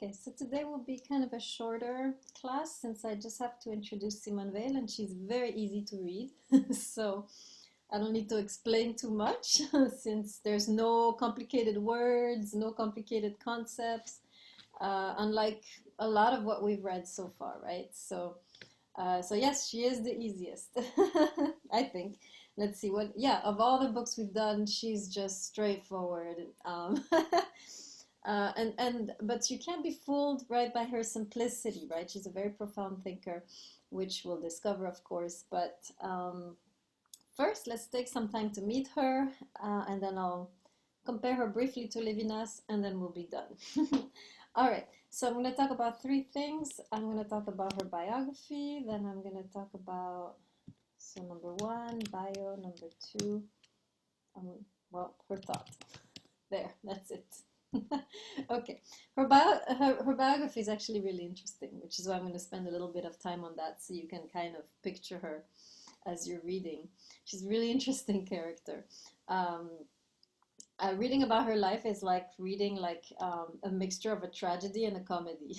Okay, so today will be kind of a shorter class since I just have to introduce Simone Weil and she's very easy to read. So I don't need to explain too much since there's no complicated words, no complicated concepts, unlike a lot of what we've read so far, right? So yes, she is the easiest, I think. Let's see what, yeah, of all the books we've done, she's just straightforward. But you can't be fooled, right, by her simplicity, right? She's a very profound thinker, which we'll discover, of course. But first, let's take some time to meet her, and then I'll compare her briefly to Levinas, and then we'll be done. All right, so I'm going to talk about three things. I'm going to talk about her biography, then I'm going to talk about, so number one, bio, number two, well, her thought. There, that's it. Okay, her biography is actually really interesting, which is why I'm going to spend a little bit of time on that so you can kind of picture her as you're reading. She's a really interesting character. Um, Reading about her life is like reading like a mixture of a tragedy and a comedy.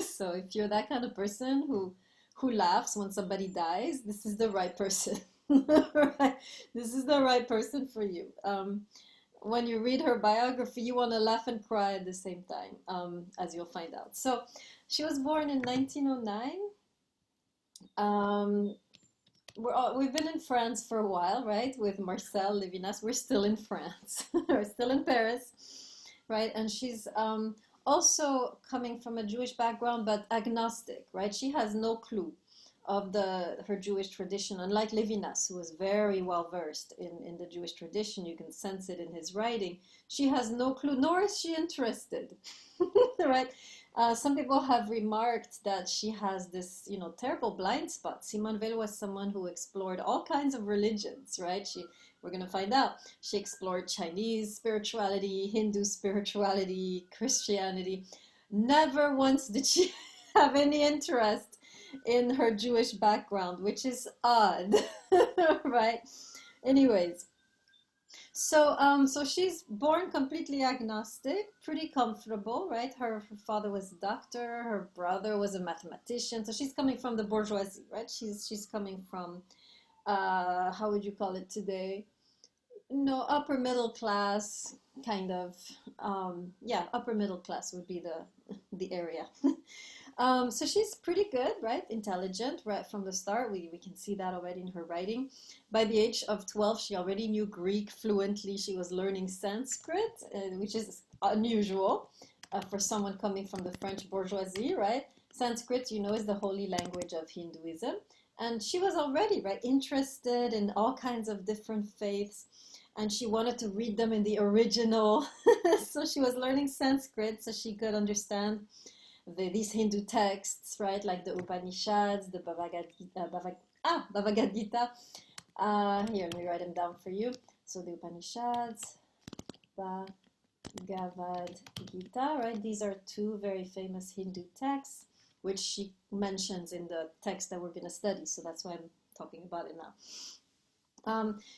So if you're that kind of person who laughs when somebody dies, this is the right person. Right? This is the right person for you. When you read her biography, you want to laugh and cry at the same time, as you'll find out. So she was born in 1909. Um, we've been in France for a while, right? With Marcel Levinas, we're still in France. We're still in Paris, right? And she's also coming from a Jewish background, but agnostic, right? She has no clue of her Jewish tradition, unlike Levinas, who was very well versed in the Jewish tradition. You can sense it in his writing. She has no clue, nor is she interested, right? Some people have remarked that she has this, terrible blind spot. Simone Weil was someone who explored all kinds of religions, right? We're going to find out. She explored Chinese spirituality, Hindu spirituality, Christianity. Never once did she have any interest in her Jewish background, which is odd, right? Anyways, so she's born completely agnostic, pretty comfortable, right? Her father was a doctor, her brother was a mathematician, so she's coming from the bourgeoisie, right? She's coming from how would you call it today? No, upper middle class, kind of. Yeah, upper middle class would be the area. So she's pretty good, right? Intelligent, right from the start. We can see that already in her writing. By the age of 12, she already knew Greek fluently. She was learning Sanskrit, which is unusual for someone coming from the French bourgeoisie, right? Sanskrit, is the holy language of Hinduism. And she was already, right, interested in all kinds of different faiths. And she wanted to read them in the original. So she was learning Sanskrit so she could understand these Hindu texts, right, like the Upanishads, the Bhagavad Gita. Here, let me write them down for you. So the Upanishads, Bhagavad Gita, right? These are two very famous Hindu texts, which she mentions in the text that we're going to study. So that's why I'm talking about it now.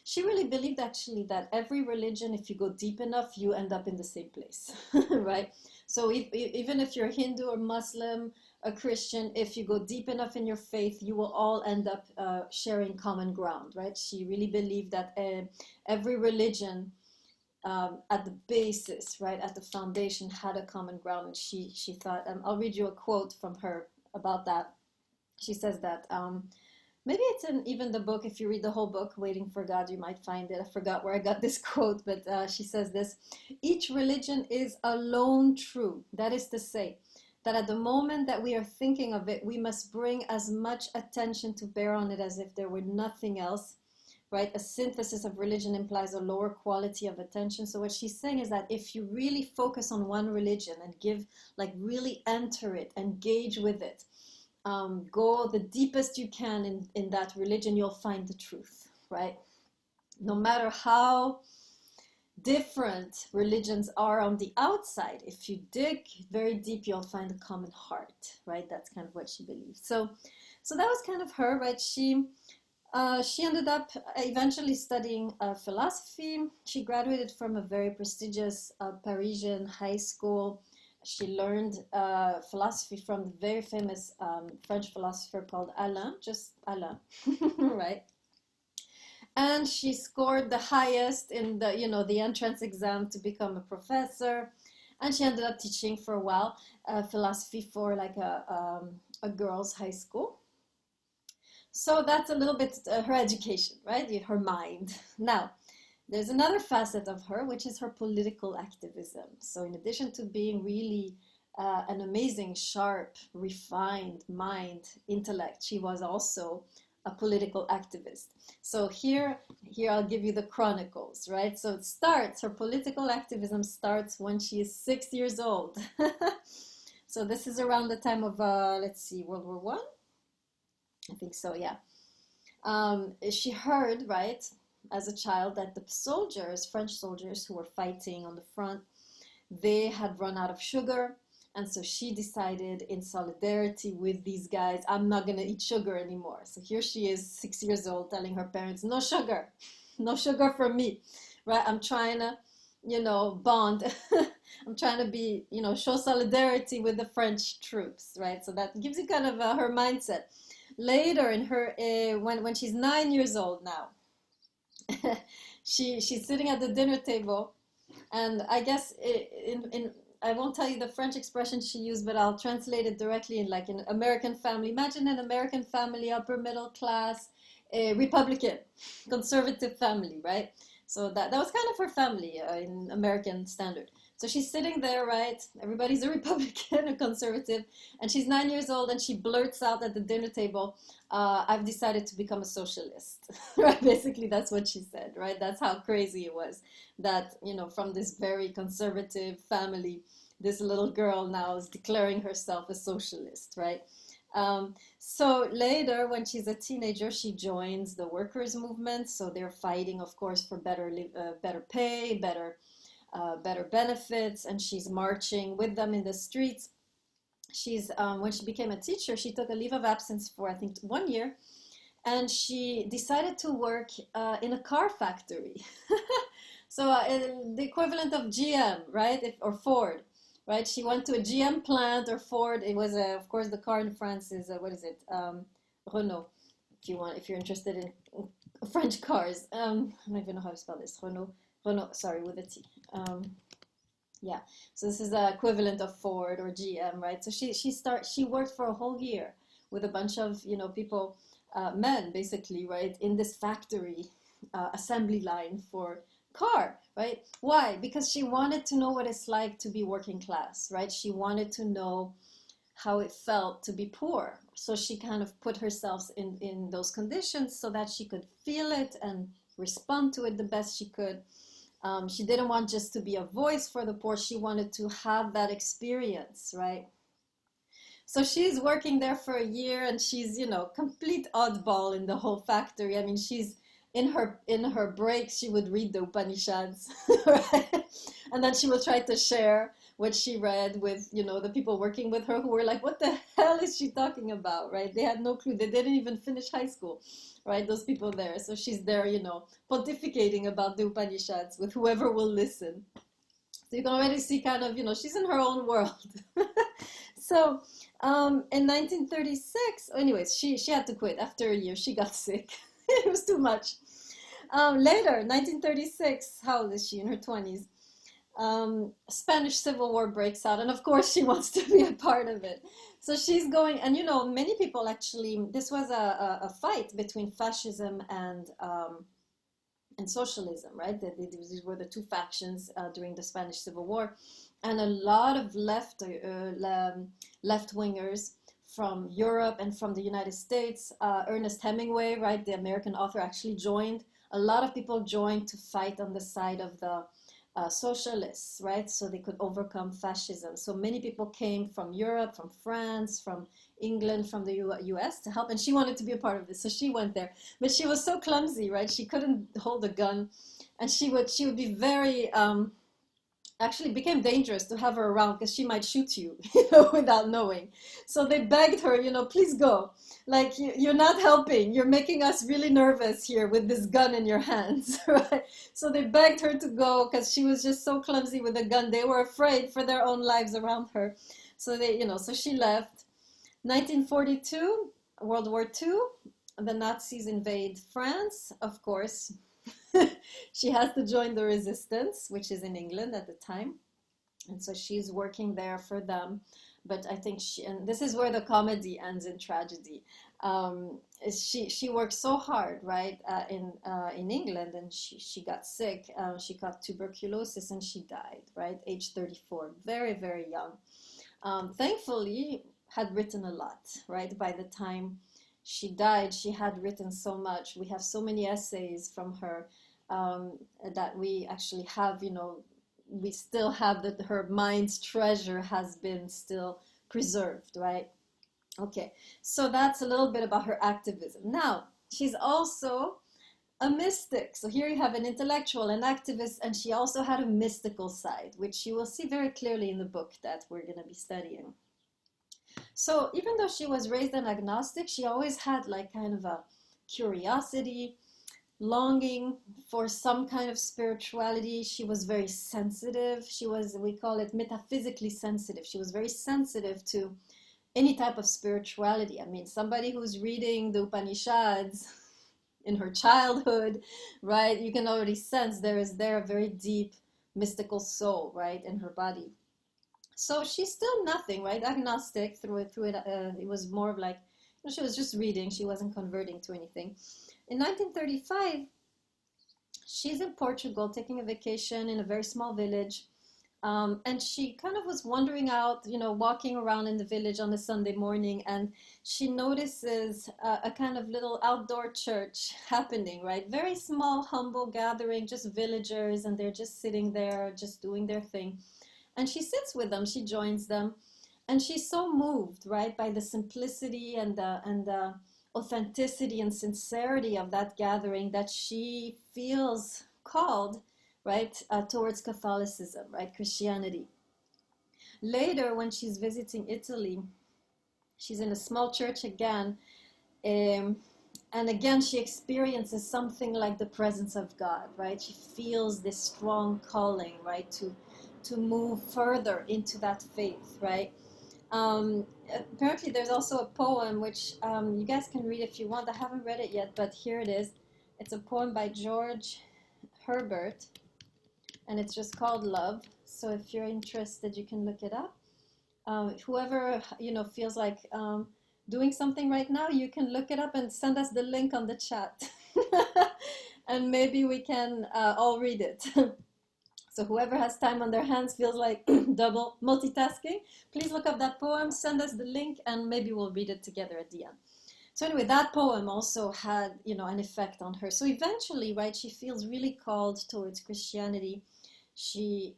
She really believed actually that every religion, if you go deep enough, you end up in the same place, right? So even if you're Hindu or Muslim, a Christian, if you go deep enough in your faith, you will all end up sharing common ground, right? She really believed that every religion at the basis, right, at the foundation had a common ground. And she thought, I'll read you a quote from her about that. She says that, maybe it's in even the book. If you read the whole book, Waiting for God, you might find it. I forgot where I got this quote, but she says this: each religion is alone true. That is to say, that at the moment that we are thinking of it, we must bring as much attention to bear on it as if there were nothing else, right? A synthesis of religion implies a lower quality of attention. So what she's saying is that if you really focus on one religion and really enter it, engage with it, go the deepest you can in that religion, you'll find the truth, right? No matter how different religions are on the outside, if you dig very deep, you'll find a common heart, right? That's kind of what she believed. So that was kind of her, right? She ended up eventually studying philosophy. She graduated from a very prestigious Parisian high school. She learned philosophy from the very famous French philosopher called Alain, just Alain, right? And she scored the highest in the, the entrance exam to become a professor. And she ended up teaching for a while philosophy for like a girls' high school. So that's a little bit her education, right? Her mind. Now, there's another facet of her, which is her political activism. So, in addition to being really an amazing, sharp, refined mind, intellect, she was also a political activist. So here I'll give you the chronicles, right? So it starts, her political activism starts when she is 6 years old. So this is around the time of, let's see, World War One? I think so, yeah. She heard, right, as a child that the soldiers, French soldiers who were fighting on the front, they had run out of sugar. And so she decided in solidarity with these guys, I'm not going to eat sugar anymore. So here she is, 6 years old, telling her parents, no sugar, no sugar for me, right? I'm trying to, bond. I'm trying to be, show solidarity with the French troops, right? So that gives you kind of her mindset. Later in her, when she's 9 years old now, she's sitting at the dinner table, and I guess in I won't tell you the French expression she used, but I'll translate it directly in like an American family. Imagine an American family, upper middle class, a Republican, conservative family, right? So that was kind of her family in American standard. So she's sitting there, right? Everybody's a Republican, a conservative, and she's 9 years old, and she blurts out at the dinner table, I've decided to become a socialist, right? Basically, that's what she said, right? That's how crazy it was that, from this very conservative family, this little girl now is declaring herself a socialist, right? So later, when she's a teenager, she joins the workers' movement. So they're fighting, of course, for better pay, better benefits, and she's marching with them in the streets. She's when she became a teacher, she took a leave of absence for I think 1 year, and she decided to work in a car factory. So the equivalent of GM, right? Or Ford, right? She went to a GM plant or Ford. It was, of course, the car in France is, what is it? Renault, if you're interested in French cars. I don't even know how to spell this. Renault, sorry, with a T. Yeah, so this is the equivalent of Ford or GM, right? So she worked for a whole year with a bunch of, people, men basically, right, in this factory assembly line for car, right? Why? Because she wanted to know what it's like to be working class, right? She wanted to know how it felt to be poor. So she kind of put herself in those conditions so that she could feel it and respond to it the best she could. She didn't want just to be a voice for the poor. She wanted to have that experience, right? So she's working there for a year, and she's, complete oddball in the whole factory. I mean, she's in her breaks, she would read the Upanishads, right? And then she would try to share what she read with, the people working with her who were like, what the hell is she talking about, right? They had no clue. They didn't even finish high school, right? Those people there. So she's there, pontificating about the Upanishads with whoever will listen. So you can already see kind of, she's in her own world. So in 1936, anyways, she had to quit after a year. She got sick. It was too much. Later, 1936, how old is she? In her 20s. Spanish Civil War breaks out, and of course she wants to be a part of it. So she's going, and many people actually, this was a fight between fascism and socialism, right? These were the two factions during the Spanish Civil War, and a lot of left-wingers from Europe and from the United States. Ernest Hemingway, right, the American author, actually joined. A lot of people joined to fight on the side of the socialists, right? So they could overcome fascism. So many people came from Europe, from France, from England, from the US to help. And she wanted to be a part of this. So she went there. But she was so clumsy, right? She couldn't hold a gun. And she would be very actually became dangerous to have her around because she might shoot you, without knowing. So they begged her, please go. Like, you're not helping. You're making us really nervous here with this gun in your hands, right? So they begged her to go because she was just so clumsy with a gun. They were afraid for their own lives around her. So so she left. 1942, World War II, the Nazis invade France, of course. She has to join the resistance, which is in England at the time. And so she's working there for them. But I think and this is where the comedy ends in tragedy. She worked so hard, right, in England, and she got sick. She got tuberculosis and she died, right, age 34, very, very young. Thankfully, had written a lot, right? By the time she died, she had written so much. We have so many essays from her, that we actually have, we still have that her mind's treasure has been still preserved, right? Okay, so that's a little bit about her activism. Now, she's also a mystic. So here you have an intellectual, an activist, and she also had a mystical side, which you will see very clearly in the book that we're going to be studying. So even though she was raised an agnostic, she always had like kind of a curiosity, longing for some kind of spirituality. She was very sensitive. We call it metaphysically sensitive. She was very sensitive to any type of spirituality. I mean, somebody who's reading the Upanishads in her childhood, right? You can already sense there a very deep mystical soul, right, in her body. So she's still nothing, right? Agnostic through it. It was more of like, she was just reading. She wasn't converting to anything. In 1935, she's in Portugal taking a vacation in a very small village. And she kind of was wandering out, walking around in the village on a Sunday morning, and she notices a kind of little outdoor church happening, right? Very small, humble gathering, just villagers, and they're just sitting there, just doing their thing. And she sits with them, she joins them, and she's so moved, right, by the simplicity and the authenticity and sincerity of that gathering that she feels called, right, towards Catholicism, right, Christianity. Later, when she's visiting Italy, she's in a small church again, and again she experiences something like the presence of God, right? She feels this strong calling, right, to move further into that faith, right? Apparently there's also a poem which you guys can read if you want. I haven't read it yet, but here it is. It's a poem by George Herbert, and it's just called Love. So if you're interested, you can look it up. Whoever feels like doing something right now, you can look it up and send us the link on the chat, and maybe we can all read it. So whoever has time on their hands, feels like double multitasking, please look up that poem, send us the link, and maybe we'll read it together at the end. So anyway, that poem also had, an effect on her. So eventually, right, she feels really called towards Christianity. She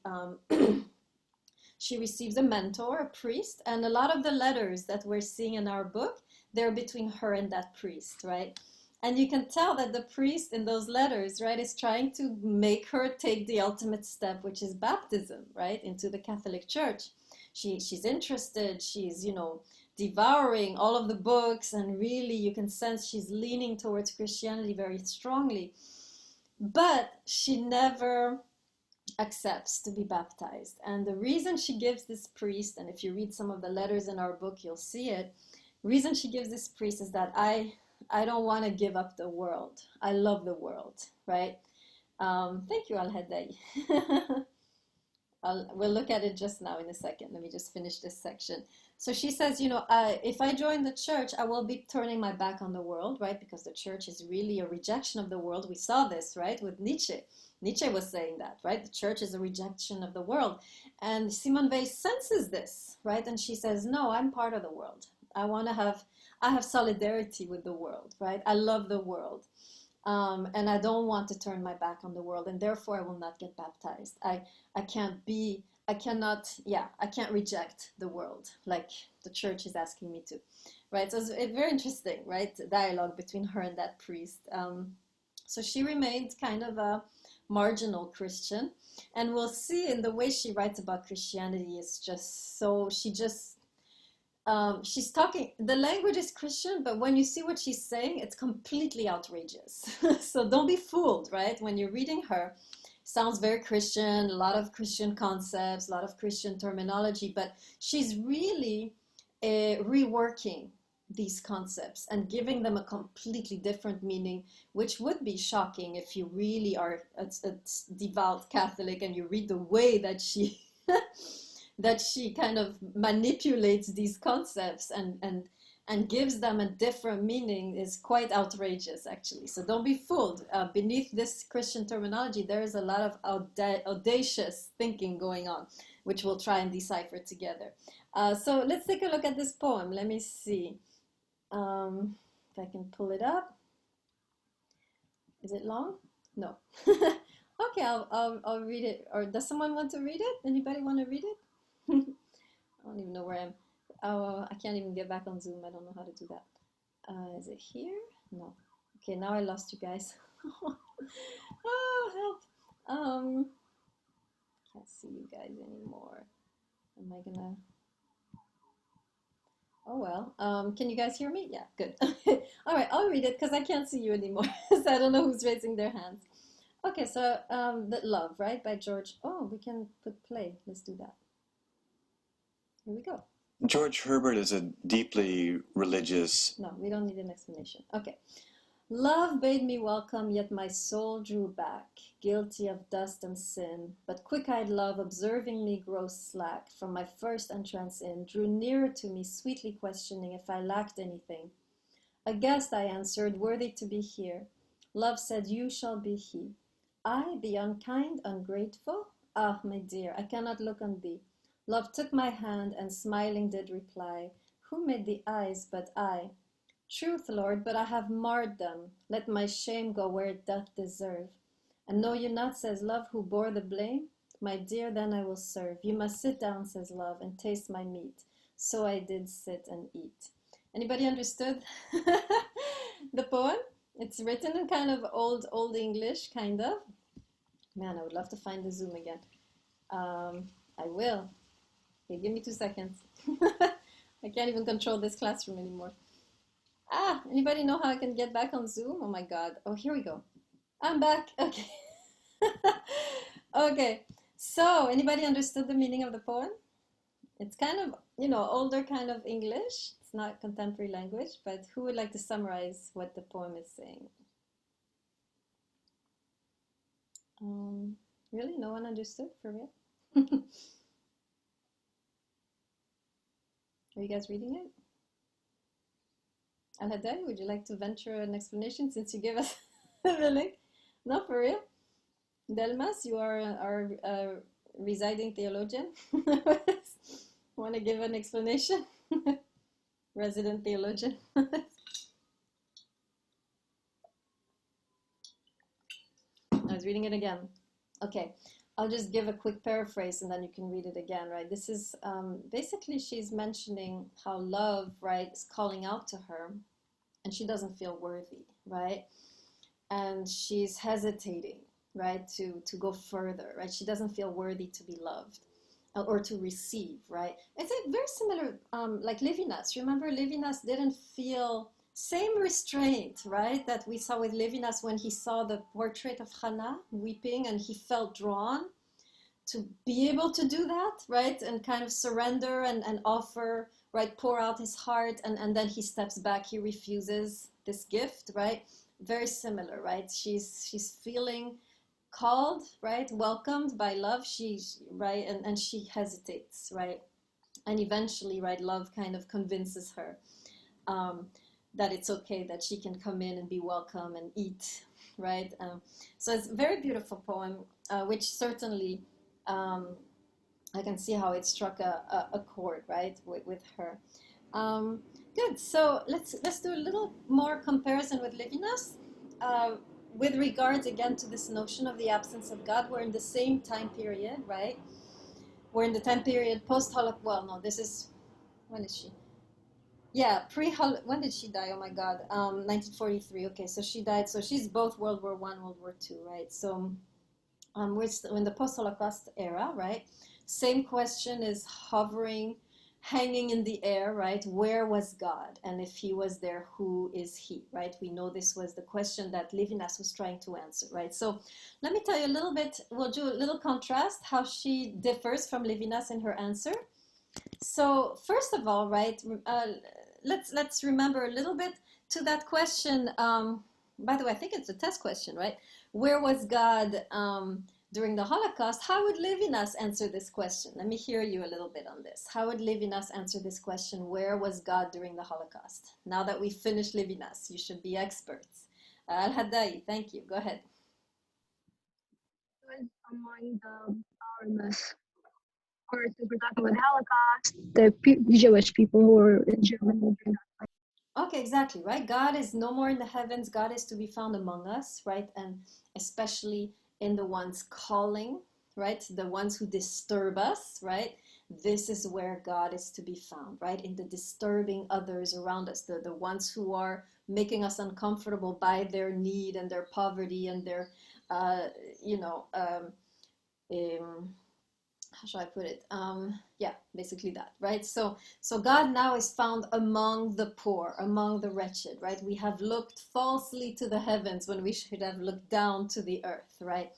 she receives a mentor, a priest, and a lot of the letters that we're seeing in our book, they're between her and that priest, right? And you can tell that the priest in those letters, right, is trying to make her take the ultimate step, which is baptism, right, into the Catholic Church. She's interested, she's, devouring all of the books, and really you can sense she's leaning towards Christianity very strongly. But she never accepts to be baptized. And the reason she gives this priest, and if you read some of the letters in our book, you'll see it, the reason she gives this priest is that I don't want to give up the world. I love the world, right? Thank you, Al-Hadai. We'll look at it just now in a second. Let me just finish this section. So she says, if I join the church, I will be turning my back on the world, right? Because the church is really a rejection of the world. We saw this, right, with Nietzsche. Nietzsche was saying that, right? The church is a rejection of the world. And Simone Weil senses this, right? And she says, no, I'm part of the world. I have solidarity with the world, right? I love the world. And I don't want to turn my back on the world, and therefore I will not get baptized. I can't reject the world like the church is asking me to, right? So it's very interesting, right? Dialogue between her and that priest. So she remained kind of marginal Christian. And we'll see in the way she writes about Christianity is just so, she's talking, the language is Christian, but when you see what she's saying, it's completely outrageous. So don't be fooled, right? When you're reading her, sounds very Christian, a lot of Christian concepts, a lot of Christian terminology, but she's really reworking these concepts and giving them a completely different meaning, which would be shocking if you really are a devout Catholic and you read the way that she that she kind of manipulates these concepts and gives them a different meaning is quite outrageous, actually. So don't be fooled. Beneath this Christian terminology, there is a lot of audacious thinking going on, which we'll try and decipher together. So let's take a look at this poem. Let me see if I can pull it up. Is it long? No. Okay, I'll read it. Or does someone want to read it? Anybody want to read it? I don't even know where I am. Oh, I can't even get back on Zoom. I don't know how to do that. Is it here? No. Okay, now I lost you guys. Oh, help. Can't see you guys anymore. Am I gonna... Oh, well. Can you guys hear me? Yeah, good. All right, I'll read it because I can't see you anymore. So I don't know who's raising their hands. Okay, so The Love, right, by George. Oh, we can put play. Let's do that. Here we go. George Herbert is a deeply religious... No, we don't need an explanation. Okay. Love bade me welcome, yet my soul drew back, guilty of dust and sin. But quick-eyed love, observing me grow slack, from my first entrance in, drew nearer to me, sweetly questioning if I lacked anything. A guest, I answered, worthy to be here. Love said, you shall be he. I, the unkind, ungrateful? Ah, my dear, I cannot look on thee. Love took my hand and smiling did reply, who made the eyes but I? Truth, Lord, but I have marred them. Let my shame go where it doth deserve. And know you not, says Love, who bore the blame? My dear, then I will serve. You must sit down, says Love, and taste my meat. So I did sit and eat. Anybody understood the poem? It's written in kind of old English, kind of. Man, I would love to find the Zoom again. I will. Okay, give me 2 seconds. I can't even control this classroom anymore. Ah, anybody know how I can get back on Zoom? Oh my God. Oh, here we go. I'm back. Okay. Okay. So, anybody understood the meaning of the poem? It's kind of, older kind of English. It's not contemporary language, but who would like to summarize what the poem is saying? Really? No one understood? For real? Are you guys reading it? Al-Hadai, would you like to venture an explanation since you gave us the link? No, for real? Delmas, you are our residing theologian. Want to give an explanation? Resident theologian. I was reading it again. Okay, I'll just give a quick paraphrase and then you can read it again, right? This is basically she's mentioning how love, right, is calling out to her and she doesn't feel worthy, right? And she's hesitating, right, to go further, right? She doesn't feel worthy to be loved or to receive, right? It's very similar, like Levinas. Remember, Levinas didn't feel same restraint, right, that we saw with Levinas when he saw the portrait of Hannah weeping and he felt drawn to be able to do that, right, and kind of surrender and offer, right, pour out his heart, and then he steps back, he refuses this gift, right? Very similar, right? She's feeling called, right, welcomed by love, right, and she hesitates, right, and eventually, right, love kind of convinces her that it's okay, that she can come in and be welcome and eat, right? So it's a very beautiful poem, which certainly I can see how it struck a chord, right, with her. Good. So let's do a little more comparison with Levinas. With regards again to this notion of the absence of God, we're in the same time period, right? We're in the time period post-Holocaust. Well, no, this is, when is she? Yeah, when did she die? Oh my God, 1943. Okay, so she died. So she's both World War I, World War II, right? So We're still in the post-Holocaust era, right? Same question is hovering, hanging in the air, right? Where was God? And if he was there, who is he, right? We know this was the question that Levinas was trying to answer, right? So let me tell you a little bit, we'll do a little contrast how she differs from Levinas in her answer. So first of all, right, let's remember a little bit to that question. By the way, I think it's a test question, right? Where was God during the Holocaust? How would Levinas answer this question? Let me hear you a little bit on this. How would Levinas answer this question? Where was God during the Holocaust? Now that we finished Levinas, you should be experts. Al-Haddai, thank you. Go ahead. Was among the powerless. Or since we're talking about the Holocaust, the Jewish people who were in Germany. Okay, exactly, right? God is no more in the heavens. God is to be found among us, right? And especially in the ones calling, right? The ones who disturb us, right? This is where God is to be found, right? In the disturbing others around us, the ones who are making us uncomfortable by their need and their poverty and their, uh, you know, um, how shall I put it? Yeah, basically that, right? So God now is found among the poor, among the wretched, right? We have looked falsely to the heavens when we should have looked down to the earth, right?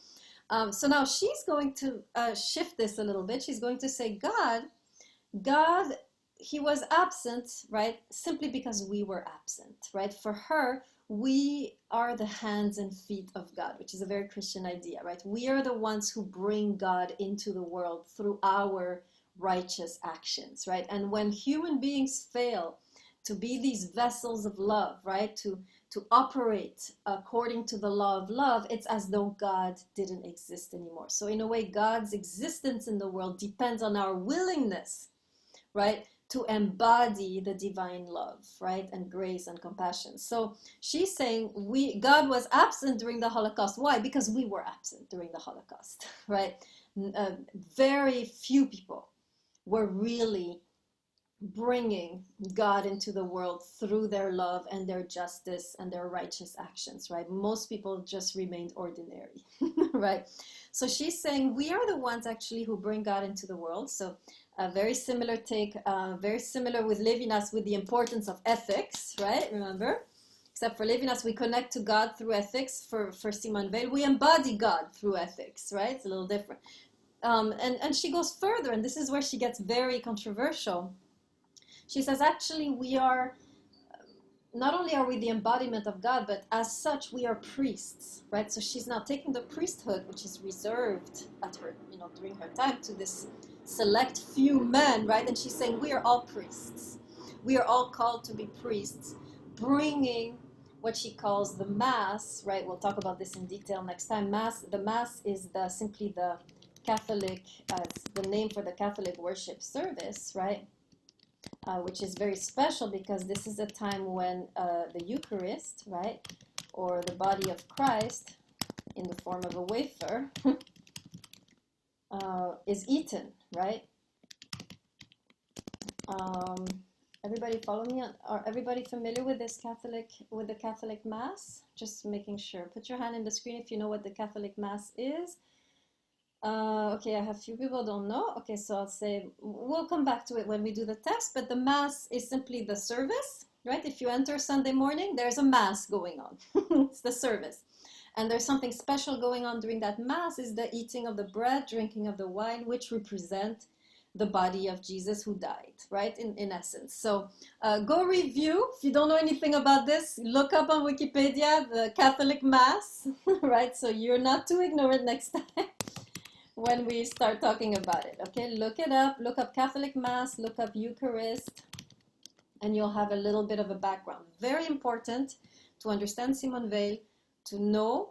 So now she's going to shift this a little bit. She's going to say, God, he was absent, right? Simply because we were absent, right? For her, we are the hands and feet of God, which is a very Christian idea, right? We are the ones who bring God into the world through our righteous actions, right? And when human beings fail to be these vessels of love, right? To operate according to the law of love, it's as though God didn't exist anymore. So in a way, God's existence in the world depends on our willingness, right, to embody the divine love, right, and grace and compassion. So she's saying God was absent during the Holocaust. Why? Because we were absent during the Holocaust, right? Very few people were really bringing God into the world through their love and their justice and their righteous actions, right? Most people just remained ordinary, right? So she's saying we are the ones actually who bring God into the world. So a very similar take, very similar with Levinas with the importance of ethics, right? Remember? Except for Levinas, we connect to God through ethics. For Simone Weil, we embody God through ethics, right? It's a little different. And she goes further, and this is where she gets very controversial. She says, actually, we are, not only are we the embodiment of God, but as such, we are priests, right? So she's now taking the priesthood, which is reserved at her, during her time to this select few men, right? And she's saying, we are all priests. We are all called to be priests, bringing what she calls the Mass, right? We'll talk about this in detail next time. The Mass is simply the Catholic, the name for the Catholic worship service, right? Which is very special because this is a time when the Eucharist, right, or the body of Christ in the form of a wafer is eaten, right? Um, everybody follow me? Are everybody familiar with the Catholic Mass? Just making sure. Put your hand in the screen if you know what the Catholic Mass is. Okay, I have few people don't know. Okay, so I'll say, we'll come back to it when we do the text, but the Mass is simply the service, right? If you enter Sunday morning, there's a Mass going on. It's the service. And there's something special going on during that Mass is the eating of the bread, drinking of the wine, which represent the body of Jesus who died, right? In essence. So go review. If you don't know anything about this, look up on Wikipedia, the Catholic Mass, right? So you're not too ignorant next time when we start talking about it. Okay, look it up, look up Catholic Mass, look up Eucharist, and you'll have a little bit of a background. Very important to understand Simone Weil, to know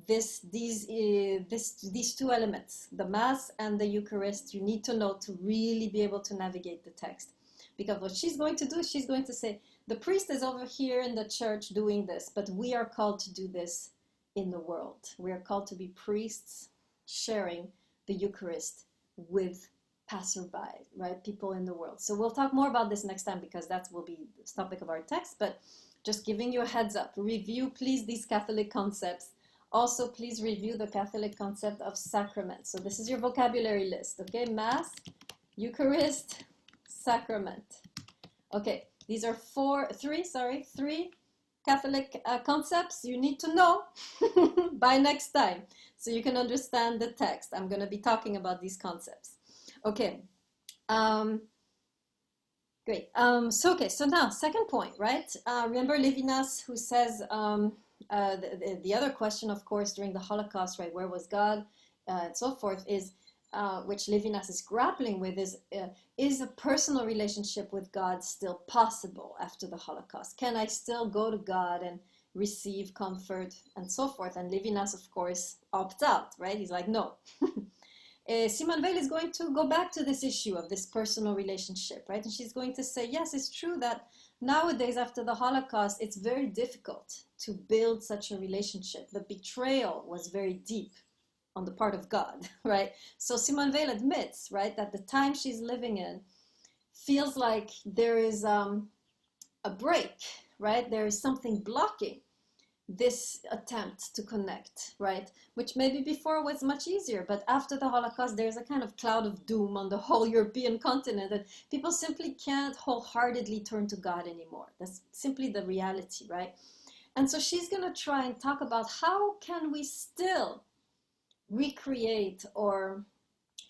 these two elements, the Mass and the Eucharist. You need to know to really be able to navigate the text. Because what she's going to do is she's going to say, the priest is over here in the church doing this, but we are called to do this in the world. We are called to be priests sharing the Eucharist with passerby, right? People in the world. So we'll talk more about this next time because that will be the topic of our text, but just giving you a heads up. Review, please, these Catholic concepts Also, please review the Catholic concept of sacrament. So this is your vocabulary list, okay? Mass, Eucharist, sacrament. Okay, these are three Catholic concepts you need to know by next time so you can understand the text. I'm going to be talking about these concepts. Okay. Great. So now, second point, right? Remember Levinas, who says the other question, of course, during the Holocaust, right? Where was God, and so forth, is which Levinas is grappling with, is a personal relationship with God still possible after the Holocaust? Can I still go to God and receive comfort and so forth? And Levinas, of course, opts out, right? He's like, no. Simone Weil is going to go back to this issue of this personal relationship, right? And she's going to say, yes, it's true that nowadays after the Holocaust, it's very difficult to build such a relationship. The betrayal was very deep on the part of God, right? So Simone Weil admits, right, that the time she's living in feels like there is a break, right? There is something blocking this attempt to connect, right? Which maybe before was much easier, but after the Holocaust, there's a kind of cloud of doom on the whole European continent that people simply can't wholeheartedly turn to God anymore. That's simply the reality, right? And so she's going to try and talk about how can we still recreate or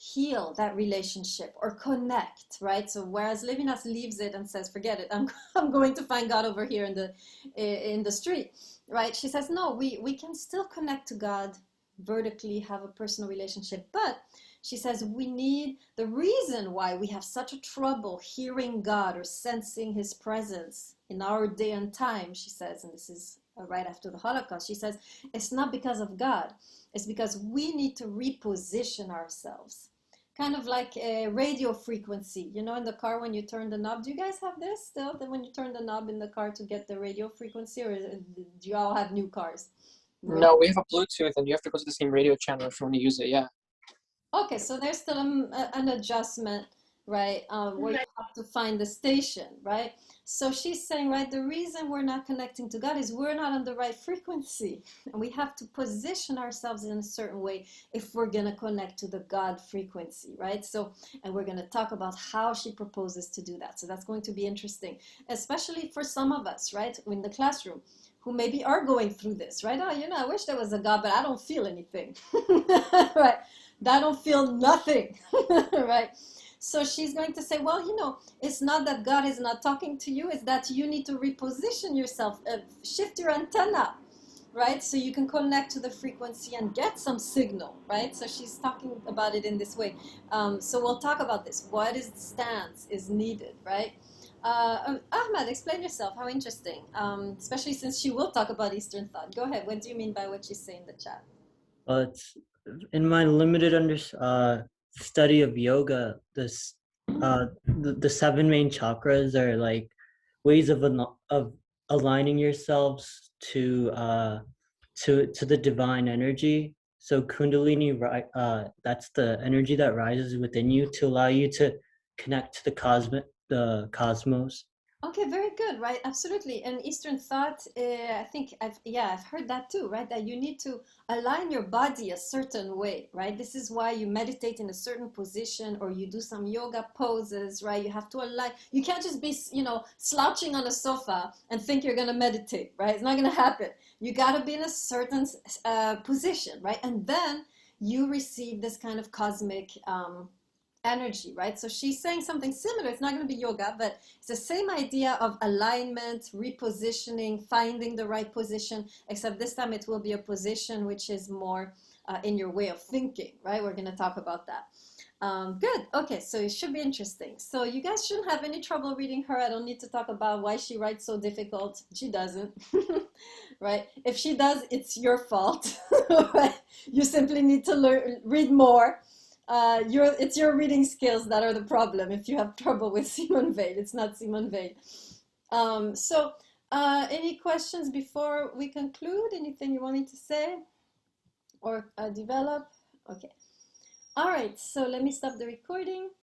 heal that relationship or connect, right? So whereas Levinas leaves it and says, forget it, I'm going to find God over here in the street, right? She says, no, we can still connect to God vertically, have a personal relationship, but she says we need, the reason why we have such a trouble hearing God or sensing his presence in our day and time, she says, and this is right after the Holocaust, she says, it's not because of God, it's because we need to reposition ourselves. Kind of like a radio frequency, you know, in the car when you turn the knob. Do you guys have this still, that when you turn the knob in the car to get the radio frequency, or do you all have new cars? No, we have a Bluetooth and you have to go to the same radio channel if you want to use it, yeah. Okay, so there's still an adjustment, right, where you have to find the station, right? So she's saying, right, the reason we're not connecting to God is we're not on the right frequency. And we have to position ourselves in a certain way if we're going to connect to the God frequency, right? So, and we're going to talk about how she proposes to do that. So that's going to be interesting, especially for some of us, right, in the classroom, who maybe are going through this, right? Oh, you know, I wish there was a God, but I don't feel anything, right? I don't feel nothing, right? So she's going to say, well, you know, it's not that God is not talking to you, it's that you need to reposition yourself, shift your antenna, right? So you can connect to the frequency and get some signal, right? So she's talking about it in this way. So we'll talk about this. What is stance is needed, right? Ahmad, explain yourself. How interesting, especially since she will talk about Eastern thought. Go ahead. What do you mean by what you say in the chat? It's in my limited study of yoga, the seven main chakras are like ways of aligning yourselves to the divine energy. So Kundalini, that's the energy that rises within you to allow you to connect to the cosmos. Okay, very good, right? Absolutely. And Eastern thought, I think I've heard that too, right? That you need to align your body a certain way, right? This is why you meditate in a certain position or you do some yoga poses, right? You have to align. You can't just be, you know, slouching on a sofa and think you're going to meditate, right? It's not going to happen. You got to be in a certain position, right? And then you receive this kind of cosmic energy, right? So she's saying something similar. It's not going to be yoga, but it's the same idea of alignment, repositioning, finding the right position, except this time it will be a position which is more in your way of thinking, right? We're going to talk about that. Good. Okay, so it should be interesting. So you guys shouldn't have any trouble reading her. I don't need to talk about why she writes so difficult. She doesn't, right? If she does, it's your fault. Right? You simply need to read more. It's your reading skills that are the problem. If you have trouble with Simone Weil, it's not Simone Weil. Any questions before we conclude? Anything you wanted to say or develop? Okay. All right, so let me stop the recording.